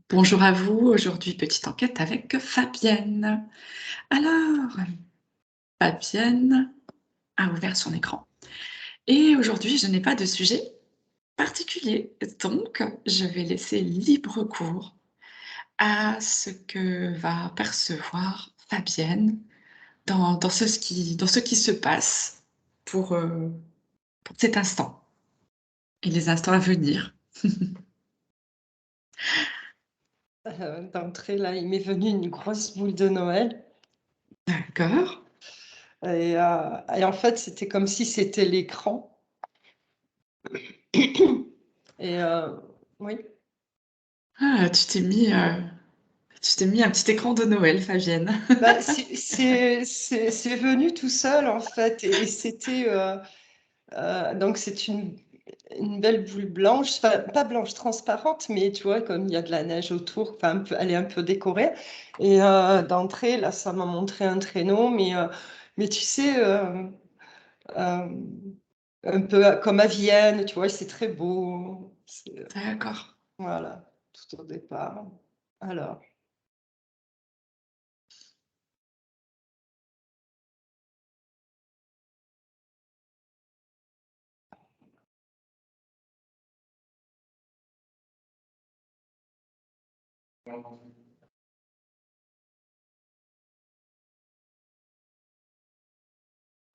Bonjour à vous, aujourd'hui petite enquête avec Fabienne. Alors, Fabienne a ouvert son écran et aujourd'hui je n'ai pas de sujet particulier, donc je vais laisser libre cours à ce que va percevoir Fabienne dans ce qui se passe pour, pour cet instant et les instants à venir. D'entrée, là, il m'est venu une grosse boule de Noël D'accord. et en fait, c'était comme si c'était l'écran et oui. Ah, tu t'es mis un petit écran de Noël, Fabienne. Bah, c'est venu tout seul, en fait, et c'était, donc c'est une belle boule blanche, enfin, pas blanche transparente, mais tu vois, comme il y a de la neige autour, enfin, elle est un peu décorée et d'entrée, là, ça m'a montré un traîneau, mais tu sais, hem un peu comme à Vienne, tu vois? C'est très beau, D'accord. voilà, tout au départ. Alors,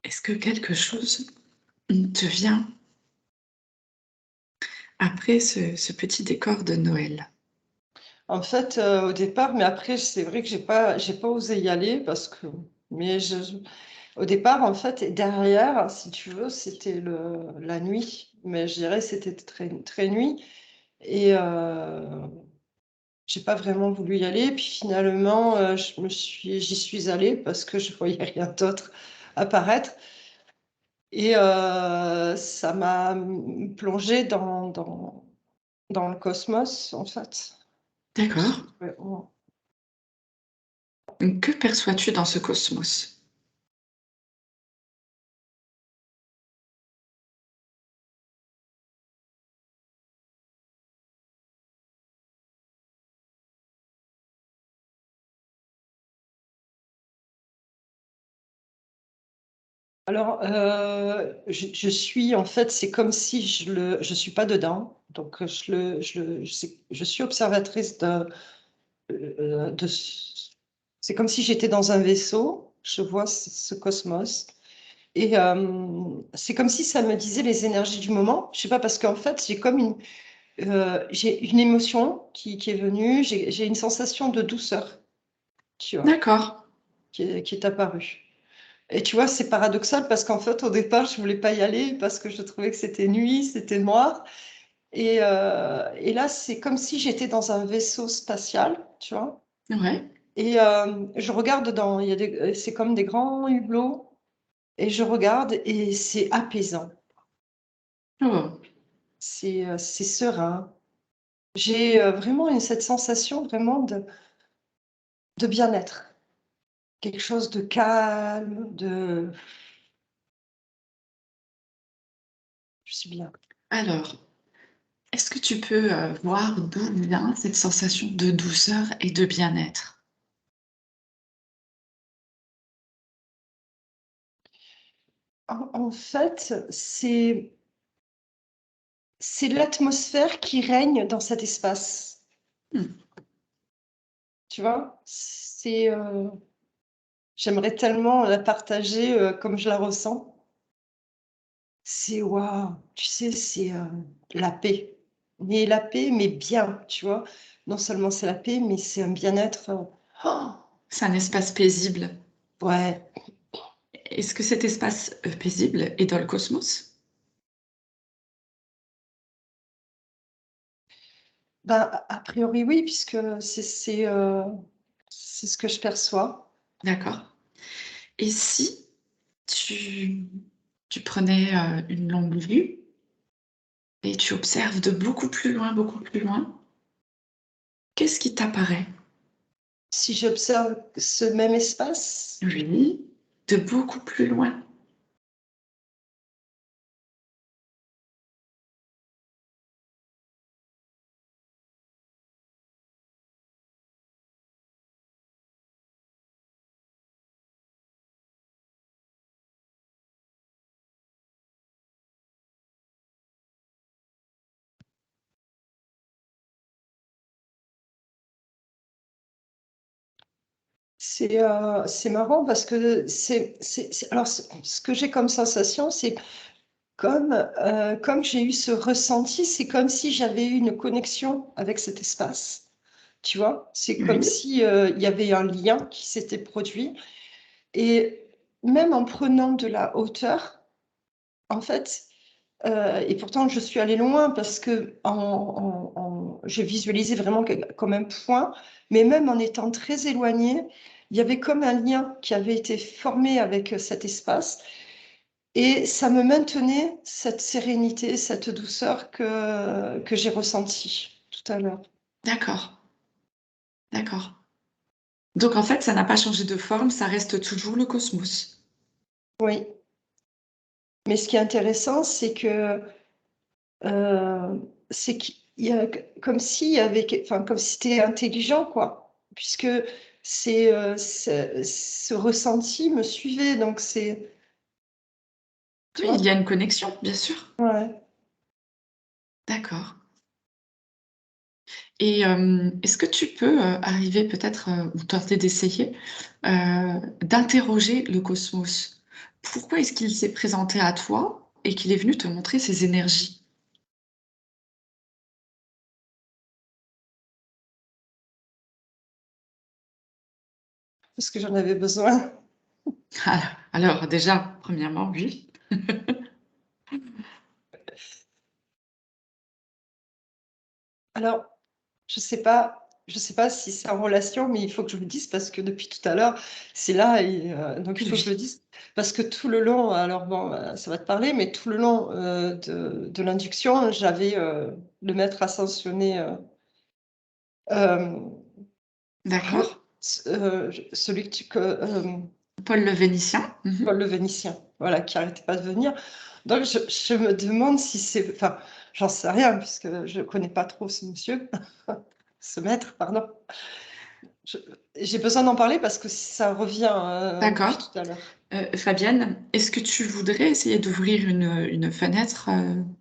Est-ce que quelque chose te vient après ce petit décor de Noël? en fait, au départ, mais après c'est vrai que j'ai pas osé y aller parce que mais au départ, en fait, derrière, si tu veux, c'était la nuit, mais je dirais c'était très très nuit et j'ai pas vraiment voulu y aller. Puis finalement, j'y suis allée parce que je voyais rien d'autre apparaître. Et ça m'a, plongée dans le cosmos, en fait. D'accord. Ouais, ouais. Que perçois-tu dans ce cosmos? Alors, je suis en fait, c'est comme si je suis pas dedans, donc je suis observatrice de ce c'est comme si j'étais dans un vaisseau, je vois ce cosmos et c'est comme si ça me disait les énergies du moment. Je sais pas, parce qu'en fait, j'ai une émotion qui est venue, j'ai une sensation de douceur, tu vois? D'accord. Qui est apparue et tu vois, c'est paradoxal parce qu'en fait, au départ, je voulais pas y aller parce que je trouvais que c'était nuit, c'était noir et là, c'est comme si j'étais dans un vaisseau spatial, tu vois? Ouais. Et je regarde dans il y a des c'est comme des grands hublots et je regarde et c'est apaisant, Oh, c'est serein. J'ai, vraiment cette sensation vraiment de bien-être. Quelque chose de calme, je suis bien. alors, est-ce que tu peux, voir d'où vient cette sensation de douceur et de bien-être? En fait, c'est l'atmosphère qui règne dans cet espace, Mmh. tu vois? J'aimerais tellement la partager, comme je la ressens. C'est waouh, tu sais, c'est, la paix. Mais la paix, mais bien, tu vois? Non seulement c'est la paix, mais c'est un bien-être, C'est un espace paisible. ouais. Est-ce que cet espace, paisible est dans le cosmos? Ben, a priori oui, puisque c'est ce que je perçois. D'accord. Et si tu tu prenais, une longue vue et tu observes de beaucoup plus loin, qu'est-ce qui t'apparaît? Si j'observe ce même espace, Oui, de beaucoup plus loin. C'est marrant parce que alors ce que j'ai comme sensation, c'est comme j'ai eu ce ressenti, c'est comme si j'avais eu une connexion avec cet espace. Tu vois? C'est comme Oui. si, il y avait un lien qui s'était produit et même en prenant de la hauteur, en fait, et pourtant je suis allée loin parce que j'ai visualisé vraiment comme un point, mais même en étant très éloignée, il y avait comme un lien qui avait été formé avec, cet espace et ça me maintenait cette sérénité, cette douceur que j'ai ressentie tout à l'heure. D'accord, d'accord. Donc en fait, ça n'a pas changé de forme, ça reste toujours le cosmos. Oui, mais ce qui est intéressant, c'est qu'il y a comme s'il y avait enfin, comme si c'était intelligent, quoi. Puisque ce ressenti me suivait, donc c'est tu Oui, il y vois? a une connexion, bien sûr. Ouais. D'accord. Et est-ce que tu peux arriver peut-être, ou tenter d'essayer, d'interroger le cosmos? Pourquoi est-ce qu'il s'est présenté à toi et qu'il est venu te montrer ses énergies? Parce que j'en avais besoin. Alors déjà, premièrement, oui. Alors, je sais pas si c'est en relation, mais il faut que je le dise parce que depuis tout à l'heure, c'est là et donc il Oui, faut que je le oui. dise. Parce que tout le long, alors bon, ça va te parler, mais tout le long, de l'induction, j'avais, le maître ascensionné, hem, D'accord. celui que tu que, Paul le Vénitien. Mhm. Paul le Vénitien, voilà, qui arrêtait pas de venir. Donc je me demande si c'est enfin, j'en sais rien puisque je connais pas trop ce monsieur, ce maître, pardon. Je j'ai besoin d'en parler parce que ça revient, depuis D'accord. tout à l'heure. Fabienne, est-ce que tu voudrais essayer d'ouvrir une fenêtre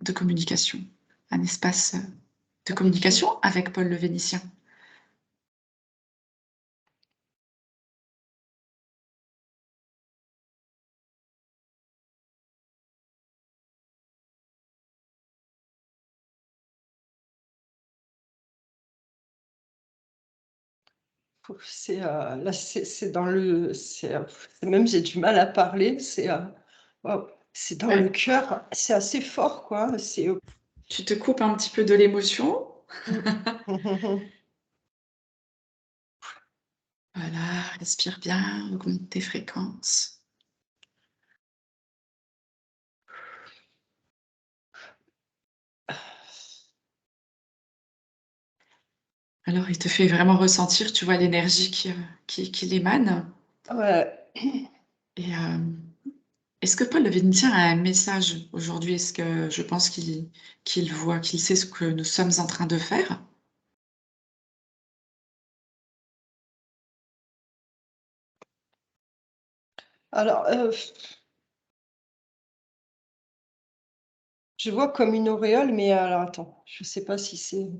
de communication, un espace de Avec qui? communication avec Paul le Vénitien? Ouf, là, c'est dans le c'est même j'ai du mal à parler, waouh, c'est dans le Ouais. cœur, c'est assez fort, quoi, Tu te coupes un petit peu de l'émotion. mmh. Voilà, respire bien, augmente tes fréquences. Alors, il te fait vraiment ressentir, tu vois, l'énergie qui l'émane. Ouais. Et est-ce que Paul le Vénitien a un message aujourd'hui? Est-ce que je pense qu'il voit, qu'il sait ce que nous sommes en train de faire? Alors, je vois comme une auréole, mais alors attends, je sais pas si c'est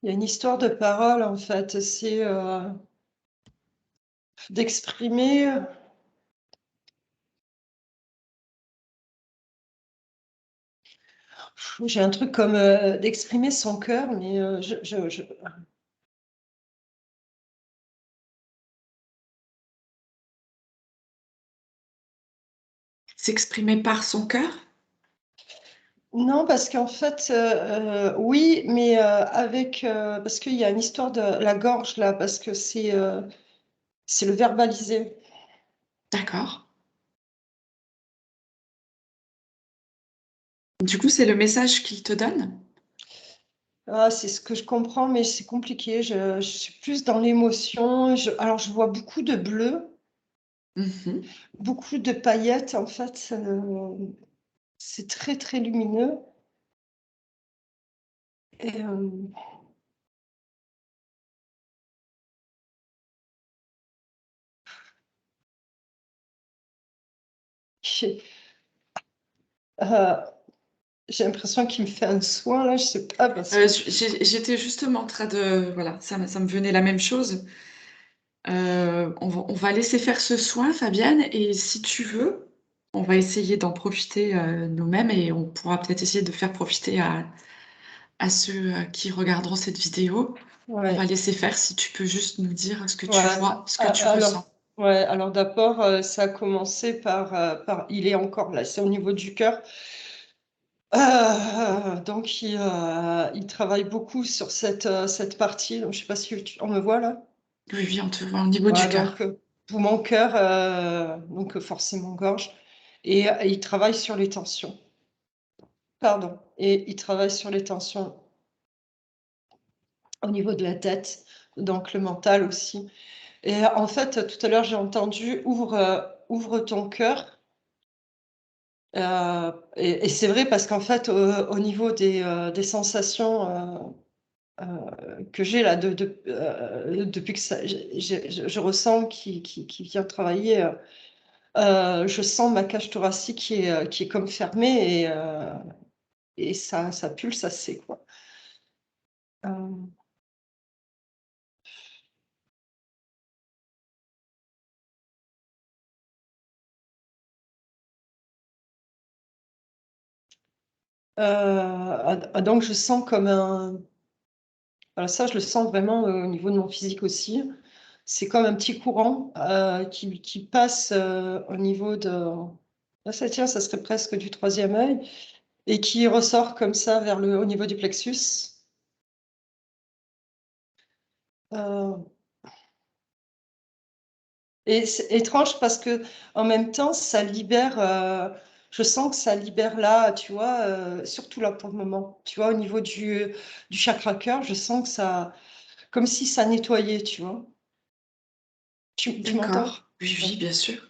il y a une histoire de parole, en fait, c'est, d'exprimer, j'ai un truc comme, d'exprimer son cœur, mais, je S'exprimer par son cœur? non, parce qu'en fait, oui, mais, parce qu'il y a une histoire de la gorge là, parce que c'est le verbaliser. D'accord. Du coup, c'est le message qu'il te donne? Ah, c'est ce que je comprends, mais c'est compliqué. Je suis plus dans l'émotion. Alors, je vois beaucoup de bleu, Mmh. beaucoup de paillettes, en fait. C'est très, très lumineux. Et j'ai euh, j'ai l'impression qu'il me fait un soin, là, je sais pas, parce que. J'étais justement en train de voilà, ça me venait la même chose. On va laisser faire ce soin, Fabienne, et si tu veux, on va essayer d'en profiter nous-mêmes et on pourra peut-être essayer de faire profiter à ceux qui regarderont cette vidéo. On va Ouais, laisser faire si tu peux juste nous dire ce que tu ouais. vois, ce que tu ressens. Ouais, alors d'abord, ça a commencé par il est encore là, c'est au niveau du cœur. Donc il travaille beaucoup sur cette partie, donc je sais pas si on me voit là? Oui, oui, on te voit au niveau du Voilà, cœur. donc pour mon cœur, donc forcément gorge et il travaille sur les tensions. Pardon, et il travaille sur les tensions au niveau de la tête, donc le mental aussi. Et en fait, tout à l'heure, j'ai entendu: «Ouvre ton cœur». Et c'est vrai parce qu'en fait, au niveau des sensations, que j'ai là depuis que ça je ressens qui vient travailler, je sens ma cage thoracique qui est comme fermée et ça pulse assez, quoi. Hem, donc je sens comme un voilà, ça je le sens vraiment, au niveau de mon physique aussi. C'est comme un petit courant, qui passe, au niveau de là ça tient, ça serait presque du troisième œil et qui ressort comme ça vers le au niveau du plexus. Heu et c'est étrange parce qu'en même temps ça libère, je sens que ça libère là, tu vois, surtout là pour le moment, tu vois, au niveau du chakra cœur, je sens que ça comme si ça nettoyait, tu vois? Tu m'entends? D'accord. Oui, Ouais. oui, bien sûr.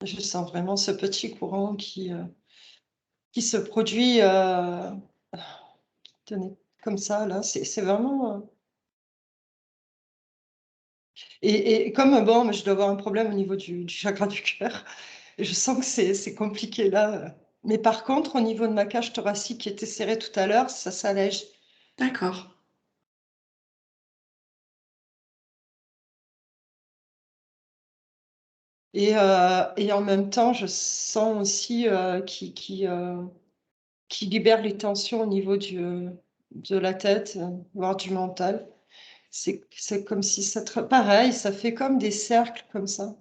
Je sens vraiment ce petit courant qui se produit, tenez, comme ça là, c'est vraiment, et comme bon, je dois avoir un problème au niveau du chakra du cœur, je sens que c'est compliqué là, mais par contre au niveau de ma cage thoracique qui était serrée tout à l'heure, ça s'allège D'accord. et en même temps, je sens aussi, qui libère les tensions au niveau de la tête, voire du mental. C'est comme si ça pareil, ça fait comme des cercles comme ça.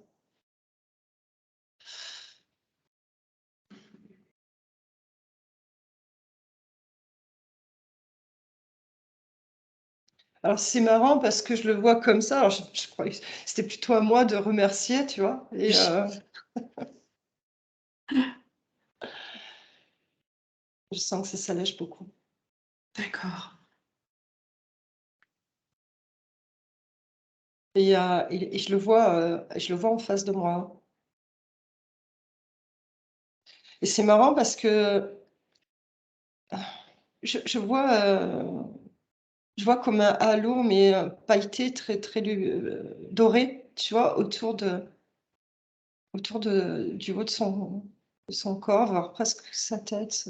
Alors c'est marrant parce que je le vois comme ça, alors je croyais que c'était plutôt à moi de remercier, tu vois? Oui, Je sens que ça s'allège beaucoup d'accord. et je le vois en face de moi et c'est marrant parce que je vois comme un halo mais pailleté très, très doré, tu vois? Autour du haut de son corps, voire presque sa tête.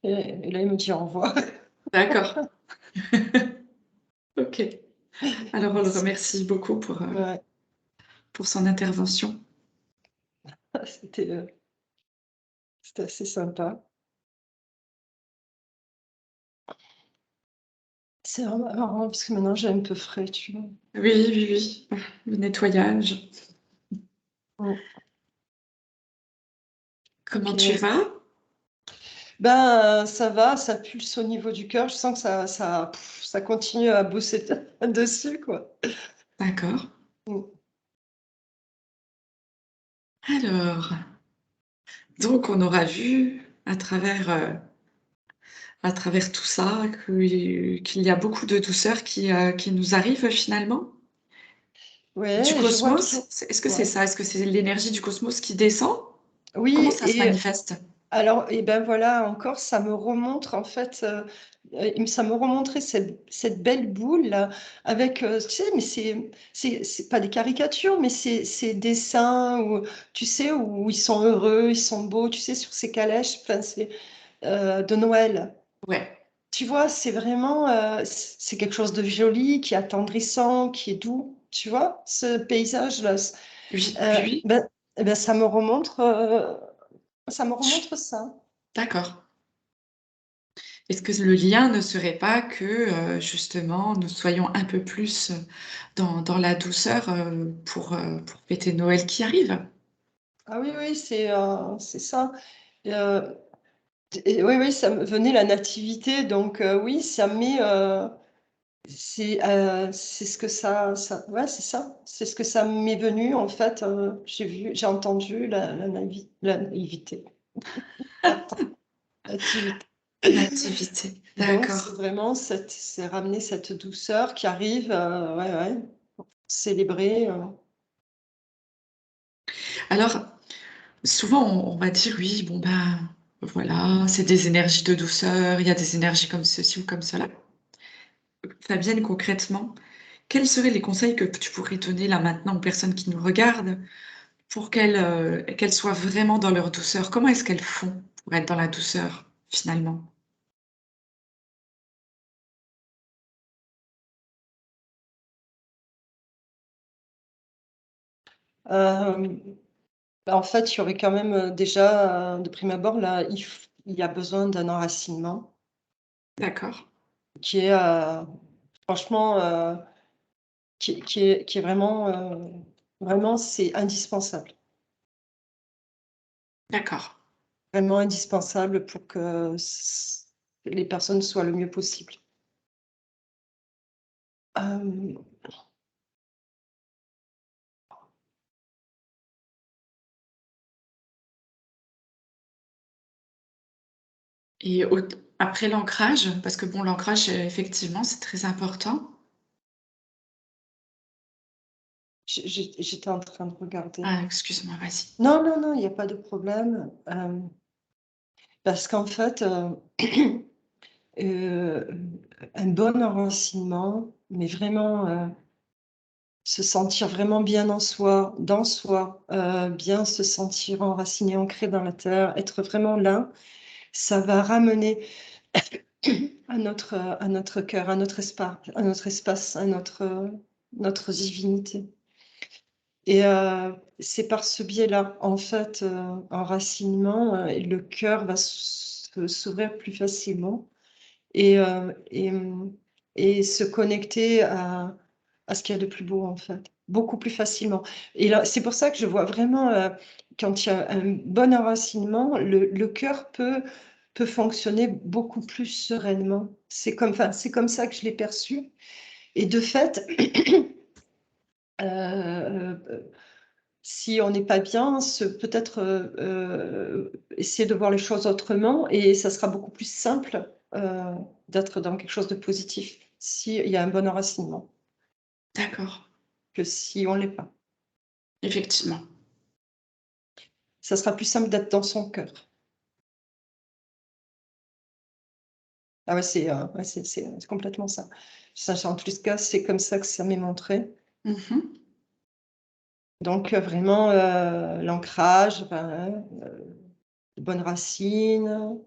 Et là, il me dit: «Au revoir». D'accord. OK. Alors on le Merci. remercie beaucoup Ouais, pour son intervention. c'était, c'était assez sympa. C'est vraiment marrant parce que maintenant j'ai un peu frais, tu vois? Oui, oui, oui, le nettoyage. Mmh. Comment tu OK. vas? Ben, ça va, ça pulse au niveau du cœur. Je sens que ça continue à bosser dessus, quoi. D'accord. Mmh. Alors, donc on aura vu à travers tout ça qu'il y a beaucoup de douceur qui nous arrive finalement? Du Ouais, je vois cosmos? toujours Est-ce que c'est ouais. ça? Est-ce que c'est l'énergie du cosmos qui descend? Comment Oui ça se et manifeste? alors et ben, voilà, encore ça me remontre en fait, ça me remontrait cette belle boule là avec, tu sais, mais c'est pas des caricatures, mais c'est dessins où, tu sais, où ils sont heureux, ils sont beaux, tu sais, sur ces calèches, enfin, de Noël. Ouais. Tu vois? C'est vraiment, c'est quelque chose de joli, qui est attendrissant, qui est doux, tu vois? Ce paysage-là, Oui, oui, oui. ben ça me remontre ça. D'accord. Est-ce que le lien ne serait pas que, justement, nous soyons un peu plus, dans la douceur, pour fêter Noël qui arrive? Ah oui, oui, c'est ça. Heu et oui, oui, ça me venait la nativité donc oui, ça met, c'est ce que ça ouais, c'est ça. C'est ce que ça m'est venu en fait, j'ai entendu la naïveté. Attends, nativité. Nativité, Donc c'est d'accord. vraiment c'est ramener cette douceur qui arrive, ouais, ouais, célébrer, Alors, souvent on va dire: «Oui, bon, ben, voilà, c'est des énergies de douceur, il y a des énergies comme ceci ou comme cela». Fabienne, concrètement, quels seraient les conseils que tu pourrais donner là maintenant aux personnes qui nous regardent pour qu'elles soient vraiment dans leur douceur? Comment est-ce qu'elles font pour être dans la douceur, finalement? hem, bah, en fait, il y aurait quand même, déjà, de prime abord, là, il y a besoin d'un enracinement D'accord, qui est, franchement, qui est vraiment, vraiment, c'est indispensable. d'accord. Vraiment indispensable pour que les personnes soient le mieux possible. Hem, Et après l'ancrage, parce que bon, l'ancrage, effectivement, c'est très important. j'étais en train de regarder. Ah, excuse-moi, vas-y. Non, non, non, il y a pas de problème, parce qu'en fait, heu, un bon enracinement, mais vraiment, se sentir vraiment bien dans soi, bien se sentir enraciné, ancré dans la terre, être vraiment là, ça va ramener à notre cœur, à notre espace, à notre divinité et c'est par ce biais-là, en fait, enracinement, le cœur va s'ouvrir plus facilement et et se connecter à ce qu'il y a de plus beau, en fait, beaucoup plus facilement et là, c'est pour ça que je vois vraiment, quand il y a un bon enracinement, le cœur peut fonctionner beaucoup plus sereinement. C'est comme ça que je l'ai perçu et de fait, si on n'est pas bien, peut-être, essayer de voir les choses autrement et ça sera beaucoup plus simple, d'être dans quelque chose de positif, s'il y a un bon enracinement, D'accord, que si on l'est pas. effectivement. Ça sera plus simple d'être dans son cœur. Ah ouais, ouais, c'est complètement ça. Ça, en tous les cas, c'est comme ça que ça m'est montré. Mmh. Donc vraiment, l'ancrage, ben, de bonnes racines,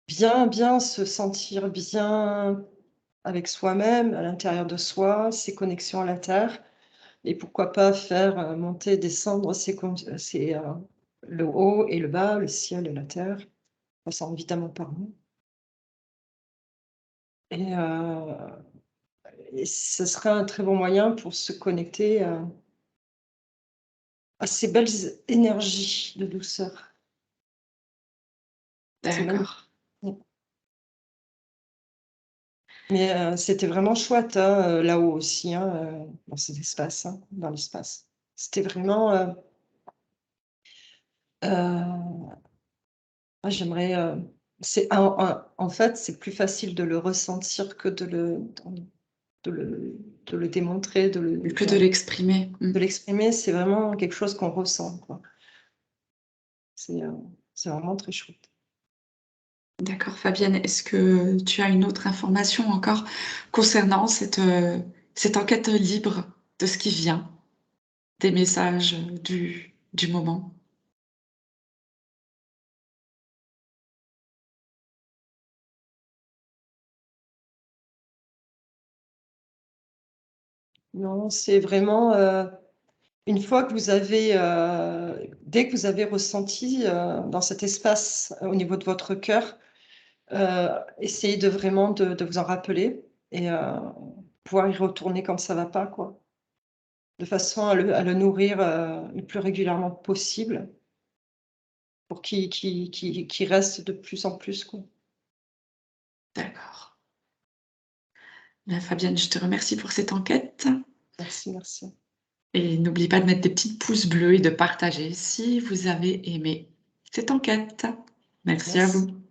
bien se sentir bien avec soi-même, à l'intérieur de soi, ses connexions à la terre et pourquoi pas faire, monter, descendre le haut et le bas, le ciel et la terre, passant évidemment par nous. et ce serait un très bon moyen pour se connecter, à ces belles énergies de douceur. C'est magnifique. D'accord. Mmh. Mais c'était vraiment chouette, hein, là-haut aussi, hein, dans cet espace, hein, dans l'espace. C'était vraiment, moi j'aimerais, c'est en fait, c'est plus facile de le ressentir que de le de le démontrer, Que de l'exprimer. de l'exprimer. C'est vraiment quelque chose qu'on ressent, quoi. C'est, heu, c'est vraiment très chouette. D'accord, Fabienne, est-ce que tu as une autre information encore concernant cette enquête libre de ce qui vient, des messages du moment? Non, c'est vraiment, une fois que vous avez, dès que vous avez ressenti, dans cet espace, au niveau de votre cœur, essayez de vraiment de vous en rappeler et pouvoir y retourner quand ça va pas, quoi. De façon à le nourrir, le plus régulièrement possible pour qu'il reste de plus en plus, quoi. D'accord. Bien, Fabienne, je te remercie pour cette enquête Merci, merci. et n'oublie pas de mettre des petits pouces bleus et de partager si vous avez aimé cette enquête. Merci à Merci. vous.